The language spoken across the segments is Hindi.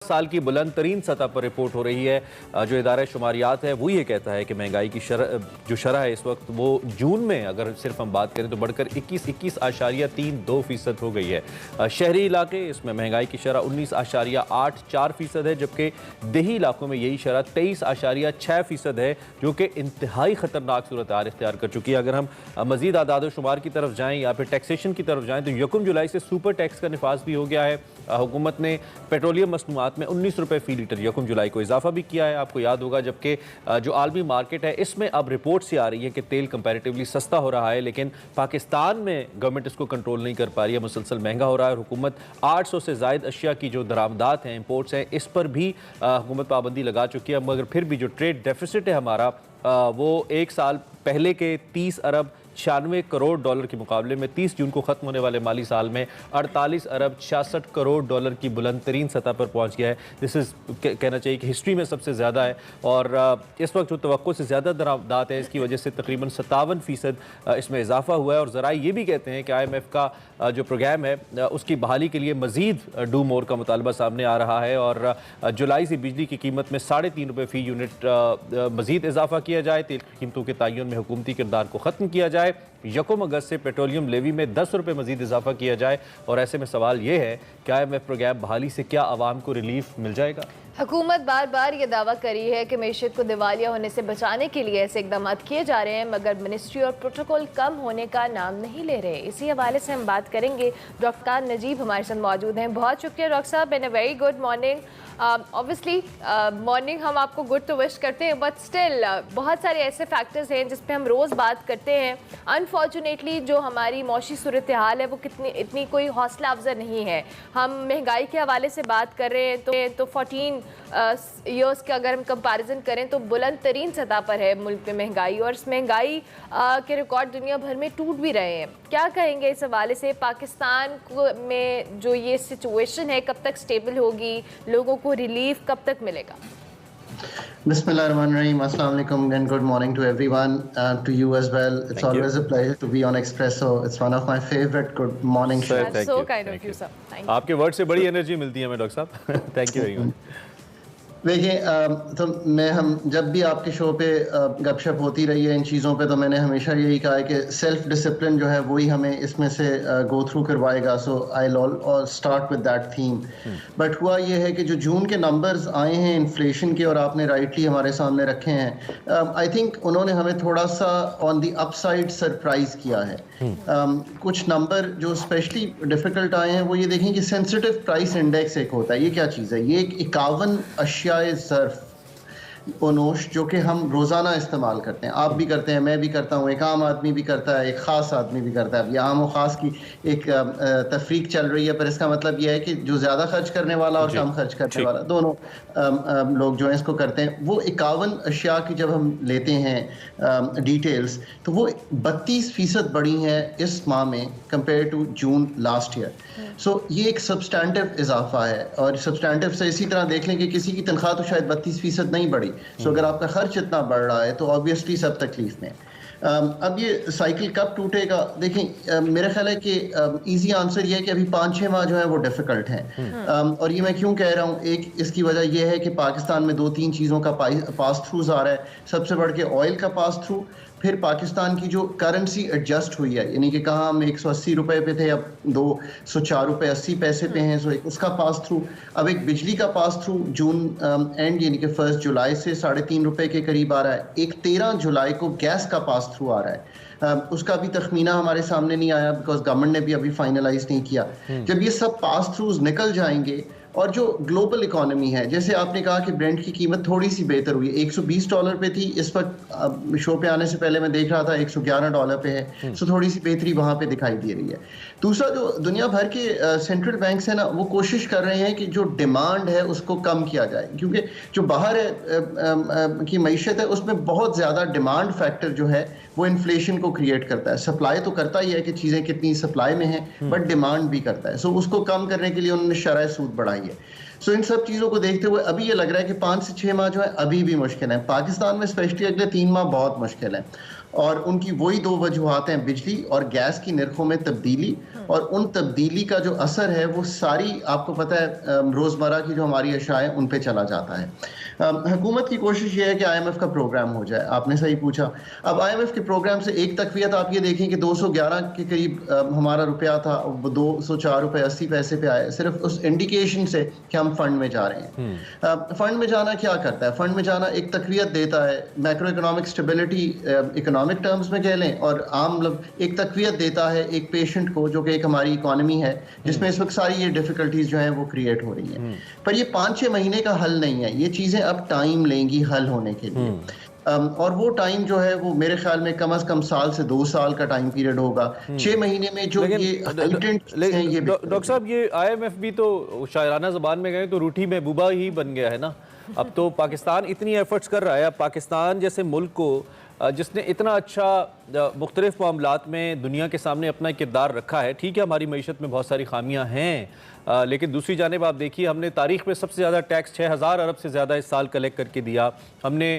साल की बुलंद तरीन सतह पर रिपोर्ट हो रही है। जो इदारा शुमारियात है वो ये कहता है कि महंगाई की जो शरह है इस वक्त वो जून में अगर सिर्फ हम बात करें तो बढ़कर 21.32% हो गई है। शहरी इलाके इसमें महंगाई की शरह 19.84% है, जबकि देही इलाकों में यही शरह 23.6% है, जो कि इंतहाई ख़तरनाक सूरत हाल इख्तियार कर चुकी है। अगर हम मजीद आदाद शुमार की तरफ जाएँ या फिर टैक्सेशन की तरफ जाएँ तो 1 जुलाई से सुपर टैक्स का निफाज भी हो गया है। हुकूमत ने पेट्रोलियम मसनूआत में 19 रुपये फ़ी लीटर 1 जुलाई को इजाफा भी किया है, आपको याद होगा। जबकि जो आलमी मार्केट है इसमें अब रिपोर्ट से आ रही है कि तेल कंपैरेटिवली सस्ता हो रहा है, लेकिन पाकिस्तान में गवर्नमेंट इसको कंट्रोल नहीं कर पा रही है, मुसलसल महंगा हो रहा है। हुकूमत 800 से ज़ायद अशिया की जो दरामदात हैं, इम्पोर्ट्स हैं, इस पर भी हुकूमत पाबंदी लगा चुकी है। मगर फिर भी जो ट्रेड डेफिसिट है हमारा वो एक साल पहले के 30 अरब 96 करोड़ डॉलर के मुकाबले में 30 जून को ख़त्म होने वाले माली साल में 48 अरब 66 करोड़ डॉलर की बुलंद तरीन सतह पर पहुंच गया है। दिस इज़ कहना चाहिए कि हिस्ट्री में सबसे ज़्यादा है। और इस वक्त जो तवक्को से ज़्यादा दरामदात है इसकी वजह से तकरीबन 57% इसमें इजाफा हुआ है। और ज़रा ये भी कहते हैं कि IMF का जो प्रोग्राम है उसकी बहाली के लिए मज़ीद डू मोर का मुतालबा सामने आ रहा है और जुलाई से बिजली की कीमत में 3.5 रुपये फ़ी यूनिट मज़ीद इजाफा किया जाए, तेल की कीमतों के तयन में हुकूमती किरदार को ख़त्म किया जाए, 1 अगस्त से पेट्रोलियम लेवी में 10 रुपये मजीद इजाफा किया जाए। और ऐसे में सवाल ये है कि IMF प्रोग्राम बहाली से क्या आवाम को रिलीफ मिल जाएगा? हुकूमत बार बार ये दावा करी है कि मैशत को दिवालिया होने से बचाने के लिए ऐसे इकदाम किए जा रहे हैं, मगर मिनिस्ट्री और प्रोटोकॉल कम होने का नाम नहीं ले रहे। इसी हवाले से हम बात करेंगे। डॉक्टर नजीब हमारे साथ मौजूद हैं। बहुत शुक्रिया डॉक्टर साहब, and a very good morning. Obviously morning हम आपको गुड तो विश करते हैं, बट स्टिल बहुत सारे ऐसे फैक्टर्स हैं जिस पे हम रोज़ बात करते हैं। अनफॉर्चुनेटली जो हमारी मौशी सूरत हाल है वो इतनी कोई हौसला अफजा नहीं है। हम महंगाई के हवाले से बात कर रहे हैं तो 14 ईयर्स का अगर हम कंपैरिजन करें तो बुलंद तरीन सतह पर है मुल्क में महंगाई, और इस महंगाई के रिकॉर्ड दुनिया भर में टूट भी रहे हैं। क्या कहेंगे इस हवाले से? पाकिस्तान में जो ये सिचुएशन है कब तक स्टेबल होगी, लोगों को रिलीफ कब तक मिलेगा? Bismillahirrahmanirrahim. Assalamu alaikum and good morning to everyone, to you as well. It's always a pleasure to be on Expresso. It's one of my favorite good morning shows. That's so kind of you, sir. Thank you. आपके वर्ड से बड़ी एनर्जी मिलती है हमें डॉक्टर साहब। Thank you very much. देखिए, तो हम जब भी आपके शो पे गपशप होती रही है इन चीज़ों पे, तो मैंने हमेशा यही कहा है कि सेल्फ डिसिप्लिन जो है वही हमें इसमें से गो थ्रू करवाएगा। So I will start with that theme. But हुआ ये है कि जो जून के नंबर्स आए हैं इन्फ्लेशन के, और आपने राइटली हमारे सामने रखे हैं, आई थिंक उन्होंने हमें थोड़ा सा ऑन द अपसाइड सरप्राइज किया है। कुछ नंबर जो स्पेशली डिफ़िकल्ट आए हैं वो ये देखें कि सेंसिटिव प्राइस इंडेक्स एक होता है। ये क्या चीज़ है? ये एक 51 अशिया सर्फ ओनोश जो कि हम रोज़ाना इस्तेमाल करते हैं। आप भी करते हैं, मैं भी करता हूँ, एक आम आदमी भी करता है, एक ख़ास आदमी भी करता है। अब ये आम और ख़ास की एक तफरीक चल रही है, पर इसका मतलब ये है कि जो ज़्यादा खर्च करने वाला और कम खर्च करने वाला दोनों लोग जो हैं इसको करते हैं। वो 51 अशिया की जब हम लेते हैं डिटेल्स, तो वो 32% बढ़ी हैं इस माह में compare to June last year. So ये एक सब्सटैंटिव इजाफा है, और सब्सटैंटिव से इसी तरह देख लें कि किसी की तनख्वाह तो शायद 32% नहीं बढ़ी। सो अगर आपका खर्च इतना बढ़ रहा है तो ऑब्वियसली सब तकलीफ में। अब ये साइकिल कब टूटेगा? देखें, मेरा ख्याल है कि इजी आंसर ये है कि अभी 5-6 माह जो है वो डिफ़िकल्ट हैं। और ये मैं क्यों कह रहा हूँ, एक इसकी वजह यह है कि पाकिस्तान में 2-3 चीज़ों का पास थ्रूज आ रहा है। सबसे बढ़ के ऑयल का पास थ्रू, फिर पाकिस्तान की जो करेंसी एडजस्ट हुई है, यानी कि कहाँ हम 180 रुपये पे थे, अब 204 रुपये 80 पैसे पे हैं, सो एक उसका पास थ्रू। अब एक बिजली का पास थ्रू जून एंड यानी कि 1 जुलाई से 3.5 रुपये के करीब आ रहा है। एक 13 जुलाई को गैस का पास थ्रू आ रहा है। उसका भी तखमीना हमारे सामने नहीं आया बिकॉज गवर्नमेंट ने भी अभी फाइनलाइज नहीं किया। जब ये सब पास थ्रूज निकल जाएंगे, और जो ग्लोबल इकोनॉमी है, जैसे आपने कहा कि ब्रेंट की कीमत थोड़ी सी बेहतर हुई है, $120 पे थी, इस वक्त शो पे आने से पहले मैं देख रहा था $111 पे है। सो थोड़ी सी बेहतरी वहाँ पे दिखाई दे रही है। दूसरा, जो दुनिया भर के सेंट्रल बैंक्स हैं ना, वो कोशिश कर रहे हैं कि जो डिमांड है उसको कम किया जाए, क्योंकि जो बाहर है की मईशत है उसमें बहुत ज़्यादा डिमांड फैक्टर जो है वो इन्फ्लेशन को क्रिएट करता है। सप्लाई तो करता ही है कि चीज़ें कितनी सप्लाई में हैं, बट डिमांड भी करता है। सो उसको कम करने के लिए उन्होंने शरह सूद बढ़ाई है। सो इन सब चीज़ों को देखते हुए अभी ये लग रहा है कि 5 से 6 माह जो है अभी भी मुश्किल है। पाकिस्तान में स्पेशली अगले 3 माह बहुत मुश्किल है। और उनकी वही दो वजूहात हैं, बिजली और गैस की नरखों में तब्दीली, और उन तब्दीली का जो असर है वो सारी आपको पता है रोज़मर्रा की जो हमारी अशिया है उन पे चला जाता है। हुकूमत की कोशिश ये है कि IMF का प्रोग्राम हो जाए, आपने सही पूछा। अब IMF के प्रोग्राम से एक तकवीत आप ये देखें कि 211 के करीब हमारा रुपया था, वो 204 रुपये 80 पैसे पे आए, सिर्फ उस इंडिकेशन से कि हम फंड में जा रहे हैं। फंड में जाना क्या करता है? फंड में जाना एक तकवीत देता है, macro economic stability economic terms में कह लें, और आम एक तकवीत देता है एक पेशेंट को, जो कि एक हमारी इकोनॉमी है जिसमें इस वक्त सारी ये डिफिकल्टीज जो हैं वो क्रिएट हो रही हैं। पर ये 5-6 महीने का हल नहीं है, ये चीज़ें अब टाइम लेंगी हल होने के लिए। और वो टाइम जो है वो मेरे ख्याल में कम से कम साल से 2 साल का टाइम पीरियड होगा। 6 महीने में जो ये डॉक्टर साहब, ये IMF भी तो शायराना ज़बान में गए तो रूठी महबूबा ही बन गया है ना। अब तो पाकिस्तान इतनी एफर्ट्स कर रहा है, अब पाकिस्तान जैसे मुल्क को जिसने इतना अच्छा मुख्तलिफ मामलात में दुनिया के सामने अपना किरदार रखा है, ठीक है हमारी मईशत में बहुत सारी खामियां हैं, लेकिन दूसरी जानिब आप देखिए हमने तारीख़ में सबसे ज़्यादा टैक्स 6000 अरब से ज़्यादा इस साल कलेक्ट करके दिया, हमने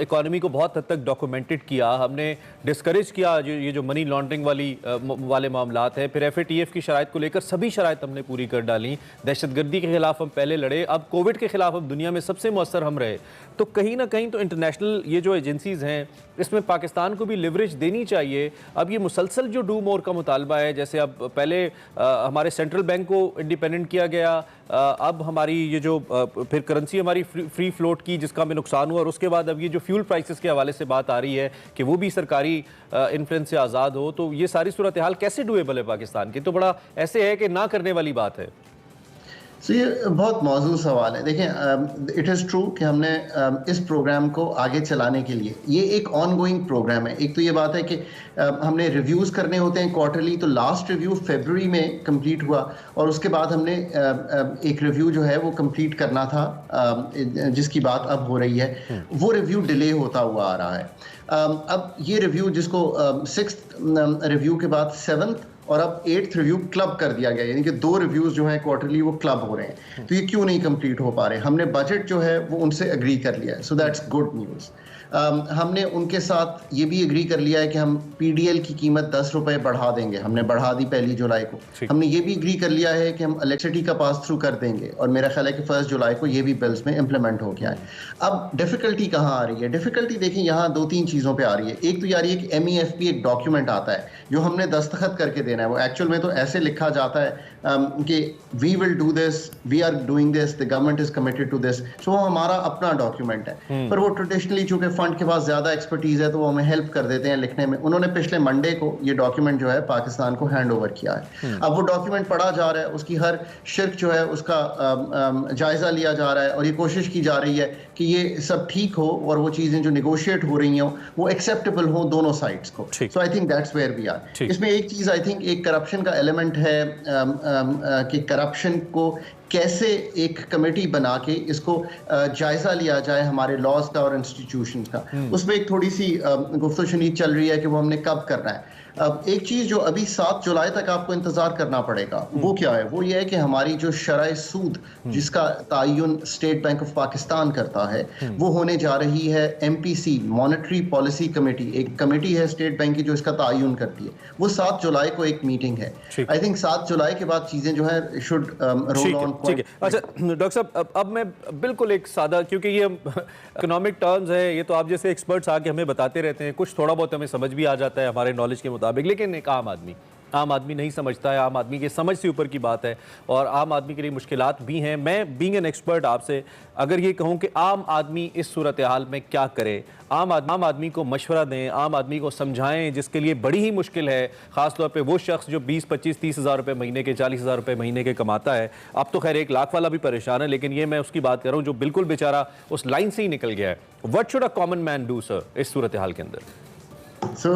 इकॉनमी को बहुत हद तक डॉक्यूमेंटेड किया, हमने डिस्करेज किया ये जो मनी लॉन्ड्रिंग वाले मामलात हैं, फिर FATF की शराइत को लेकर सभी शराइत हमने पूरी कर डाली, दहशतगर्दी के ख़िलाफ़ हम पहले लड़े, अब कोविड के ख़िलाफ़ हम दुनिया में सबसे मौसर हम रहे। तो कहीं ना कहीं तो इंटरनेशनल ये जो एजेंसीज़ हैं इसमें पाकिस्तान को भी लिवरेज देनी चाहिए। अब ये मुसलसल जो डू मोर का मुतालबा है, जैसे अब पहले हमारे सेंट्रल बैंक को इंडिपेंडेंट किया गया, अब हमारी ये जो फिर करेंसी हमारी फ्री फ्लोट की जिसका हमें नुकसान हुआ, और उसके बाद अब ये जो फ्यूल प्राइसेस के हवाले से बात आ रही है कि वो भी सरकारी इन्फ्लुएंस से आज़ाद हो, तो ये सारी सूरत हाल कैसे डुएबल है पाकिस्तान की? तो बड़ा ऐसे है कि ना करने वाली बात है। तो ये बहुत मौजूद सवाल है। देखें, इट इज़ ट्रू कि हमने इस प्रोग्राम को आगे चलाने के लिए, ये एक ऑन गोइंग प्रोग्राम है। एक तो ये बात है कि हमने रिव्यूज़ करने होते हैं क्वार्टरली, तो लास्ट रिव्यू फरवरी में कंप्लीट हुआ, और उसके बाद हमने एक रिव्यू जो है वो कंप्लीट करना था जिसकी बात अब हो रही है, वो रिव्यू डिले होता हुआ आ रहा है। अब ये रिव्यू जिसको 6th रिव्यू के बाद 7th और अब 8th रिव्यू क्लब कर दिया गया, यानी कि 2 रिव्यूज जो हैं क्वार्टरली वो क्लब हो रहे हैं। तो ये क्यों नहीं कंप्लीट हो पा रहे? हमने बजट जो है वो उनसे एग्री कर लिया है, सो दैट्स गुड न्यूज़। हमने उनके साथ ये भी एग्री कर लिया है कि हम PDL की कीमत 10 रुपये बढ़ा देंगे, हमने बढ़ा दी 1 जुलाई को। हमने ये भी एग्री कर लिया है कि हम इलेक्ट्रिसिटी का पास थ्रू कर देंगे, और मेरा ख्याल है कि 1 जुलाई को ये भी बिल्स में इम्प्लीमेंट हो गया है। अब डिफ़िकल्टी कहाँ आ रही है? डिफ़िकल्टी देखिए यहाँ 2-3 चीज़ों पर आ रही है। एक तो ये आ रही है कि MEFP एक डॉक्यूमेंट आता है जो हमने दस्तखत करके देना है, वो एक्चुअल में तो ऐसे लिखा जाता है कि we will do this, we are doing this, the government is committed to this. So वो हमारा अपना डॉक्यूमेंट है, पर वो ट्रेडिशनली चूंकि फंड के पास ज़्यादा एक्सपर्टीज है तो वो हमें हेल्प कर देते हैं लिखने में। उन्होंने पिछले मंडे को ये डॉक्यूमेंट जो है पाकिस्तान को हैंड ओवर किया है। अब वो डॉक्यूमेंट पढ़ा जा रहा है, उसकी हर शिर्क जो है उसका जायज़ा लिया जा रहा है, और ये कोशिश की जा रही है कि ये सब ठीक हो और वो चीज़ें जो निगोशिएट हो रही हों वो एक्सेप्टेबल हो दोनों साइड्स को। So I think that's where we are. इसमें एक चीज़ आई थिंक एक करप्शन का एलिमेंट है कि करप्शन को कैसे एक कमेटी बना के इसको जायजा लिया जाए हमारे लॉज का और इंस्टीट्यूशंस का, उसमें एक थोड़ी सी गुफ्तगू शनीद चल रही है कि वो हमने कब करना है। अब एक चीज़ जो अभी 7 जुलाई तक आपको इंतज़ार करना पड़ेगा वो क्या है? वो ये है कि हमारी जो शरह सूद जिसका तयन स्टेट बैंक ऑफ पाकिस्तान करता है वो होने जा रही है MPC, मॉनेटरी पॉलिसी कमेटी, एक कमेटी है स्टेट बैंक की जो इसका तयन करती है। वो 7 जुलाई को एक मीटिंग है। आई थिंक 7 जुलाई के बाद चीज़ें जो है शुड रोल ऑन। ठीक है। अच्छा डॉक्टर साहब, अब मैं बिल्कुल एक सादा, क्योंकि ये इकोनॉमिक टर्म्स है, ये तो आप जैसे एक्सपर्ट्स आके हमें बताते रहते हैं, कुछ थोड़ा बहुत हमें समझ भी आ जाता है हमारे नॉलेज के मुताबिक, लेकिन एक आम आदमी नहीं समझता है। आम आदमी के समझ से ऊपर की बात है, और आम आदमी के लिए मुश्किलात भी हैं। मैं बीइंग एन एक्सपर्ट आपसे अगर ये कहूँ कि आम आदमी इस सूरत हाल में क्या करे, आम आदमी को मशवरा दें, आम आदमी को समझाएं, जिसके लिए बड़ी ही मुश्किल है, ख़ासतौर पे वो शख्स जो 20, 25, 30 हज़ार रुपये महीने के, 40 हज़ार रुपये महीने के कमाता है। अब तो खैर 1 लाख वाला भी परेशान है, लेकिन ये मैं उसकी बात कर रहा हूँ जो बिल्कुल बेचारा उस लाइन से ही निकल गया है। What should a common man do sir इस सूरत हाल के अंदर? सो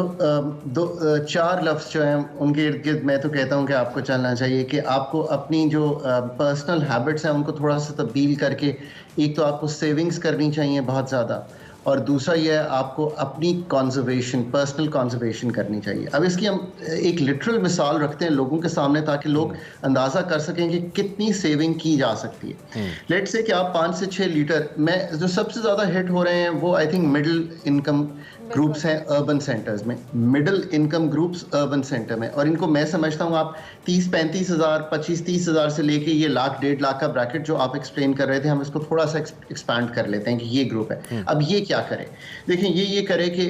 4 लफ्ज़ जो हैं उनके इर्द गिर्द मैं तो कहता हूँ कि आपको चलना चाहिए कि आपको अपनी जो पर्सनल हैबिट्स हैं उनको थोड़ा सा तब्दील करके, एक तो आपको सेविंग्स करनी चाहिए बहुत ज़्यादा, और दूसरा ये है आपको अपनी कंजर्वेशन, पर्सनल कंजर्वेशन करनी चाहिए। अब इसकी हम एक लिटरल मिसाल रखते हैं लोगों के सामने ताकि लोग अंदाज़ा कर सकें कि कितनी सेविंग की जा सकती है। लेट्स से कि आप 5 से 6 लीटर में, जो सबसे ज़्यादा हिट हो रहे हैं वो I think middle income groups हैं अर्बन सेंटर्स में, middle income groups urban centre में, और इनको मैं समझता हूँ आप 30-35 हज़ार, 25-30 हज़ार से लेके ये लाख 1.5 लाख का ब्रैकेट जो आप एक्सप्लेन कर रहे थे, हम इसको थोड़ा सा एक्सपैंड कर लेते हैं कि ये ग्रुप है। अब ये क्या करे, देखिए ये करे कि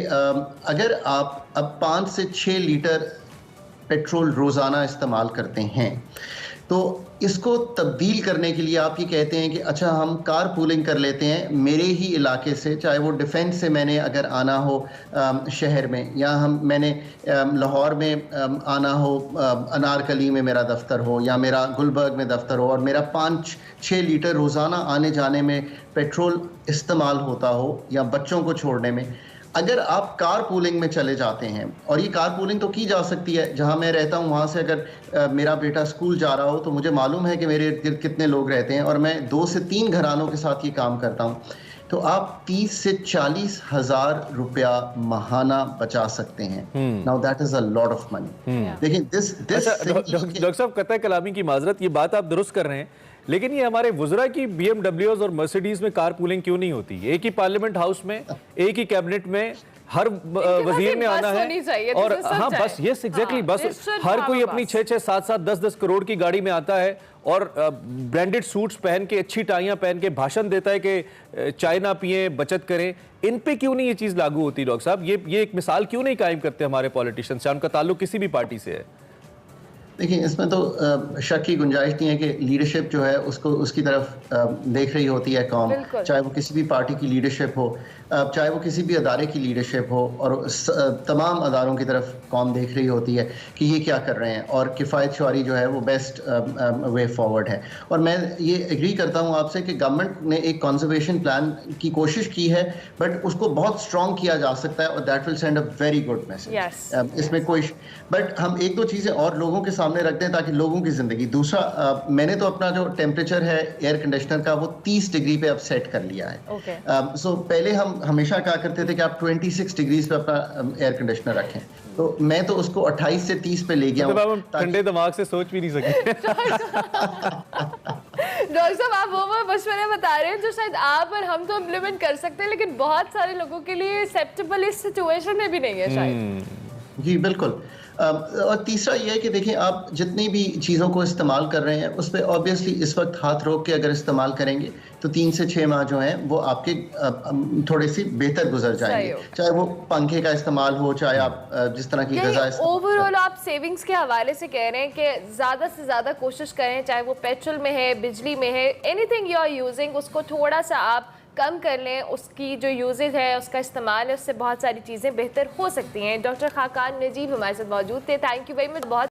अगर आप अब 5 से 6 लीटर पेट्रोल रोज़ाना इस्तेमाल करते हैं तो इसको तब्दील करने के लिए आप ये कहते हैं कि अच्छा हम कार पूलिंग कर लेते हैं मेरे ही इलाके से, चाहे वो डिफेंस से मैंने अगर आना हो शहर में, या मैंने लाहौर में आना हो, अनारकली में मेरा दफ्तर हो या मेरा गुलबर्ग में दफ्तर हो, और मेरा 5-6 लीटर रोज़ाना आने जाने में पेट्रोल इस्तेमाल होता हो या बच्चों को छोड़ने में। अगर आप कार पूलिंग में चले जाते हैं, और ये कार पूलिंग तो की जा सकती है, जहां मैं रहता हूं वहां से अगर मेरा बेटा स्कूल जा रहा हो तो मुझे मालूम है कि मेरे इर्द गिर्द कितने लोग रहते हैं और मैं 2 से 3 घरानों के साथ ये काम करता हूं, तो आप 30 से 40 हज़ार रुपया माहाना बचा सकते हैं। Now that is a lot of money. देखिए डॉक्टर साहब, कतई कलामी की माजरत, ये बात आप दुरुस्त कर रहे हैं, लेकिन ये हमारे वुज़रा की BMWs और मर्सिडीज में कार पूलिंग क्यों नहीं होती? एक ही पार्लियामेंट हाउस में, एक ही कैबिनेट में हर वजीर ने आना है, और हाँ बस, यस एग्जैक्टली, बस हर कोई अपनी 6-6, 7-7, 10-10 करोड़ की गाड़ी में आता है और ब्रांडेड सूट्स पहन के, अच्छी टाइयां पहन के भाषण देता है कि चाय ना पिए, बचत करें। इन पे क्यों नहीं ये चीज़ लागू होती डॉक्टर साहब? ये एक मिसाल क्यों नहीं कायम करते हमारे पॉलिटिशियंस से? उनका ताल्लुक किसी भी पार्टी से है? देखिए, इसमें तो शक की गुंजाइश नहीं है कि लीडरशिप जो है उसको उसकी तरफ देख रही होती है कौम, चाहे वो किसी भी पार्टी की लीडरशिप हो, चाहे वो किसी भी अदारे की लीडरशिप हो, और तमाम अदारों की तरफ कौम देख रही होती है कि ये क्या कर रहे हैं, और किफ़ायत शुमारी जो है वो बेस्ट वे फॉरवर्ड है। और मैं ये एग्री करता हूँ आपसे कि गवर्नमेंट ने एक कंजर्वेशन प्लान की कोशिश की है, बट उसको बहुत स्ट्रॉन्ग किया जा सकता है, और that will send a very good message. इसमें कोई, बट हम एक दो चीज़ें और लोगों के सामने रखते हैं ताकि लोगों की ज़िंदगी, दूसरा मैंने तो अपना जो टेम्परेचर है एयर कंडीशनर का वो 30 डिग्री पे अब सेट कर लिया है। सो पहले हम हमेशा कहा करते थे कि आप 26 डिग्री पे अपना एयर कंडीशनर रखें, तो मैं तो उसको 28 से 30 पे ले गया हूं। ठंडे दिमाग से सोच भी नहीं सके। डॉक्टर साहब, आप वो मशवरे बता रहे हैं जो शायद आप और हम तो इम्प्लीमेंट कर सकते हैं, लेकिन बहुत सारे लोगों के लिए एक्सेप्टेबल इस सिचुएशन में भी नहीं है शायद। जी बिल्कुल। और तीसरा ये है कि देखिए, आप जितनी भी चीज़ों को इस्तेमाल कर रहे हैं उस पर ऑब्वियसली इस वक्त हाथ रोक के अगर इस्तेमाल करेंगे तो 3 से 6 माह जो हैं वो आपके थोड़े सी बेहतर गुजर जाएंगे, चाहे वो पंखे का इस्तेमाल हो, चाहे आप जिस तरह की गज़ा। ओवरऑल आप सेविंग्स के हवाले से कह रहे हैं कि ज़्यादा से ज़्यादा कोशिश करें, चाहे वो पेट्रोल में है, बिजली में है, एनीथिंग यू आर यूजिंग, उसको थोड़ा सा आप कम कर लें, उसकी जो यूजेज है, उसका इस्तेमाल है, उससे बहुत सारी चीज़ें बेहतर हो सकती हैं। डॉक्टर खाकान नजीब हमारे साथ मौजूद थे। Thank you very much. बहुत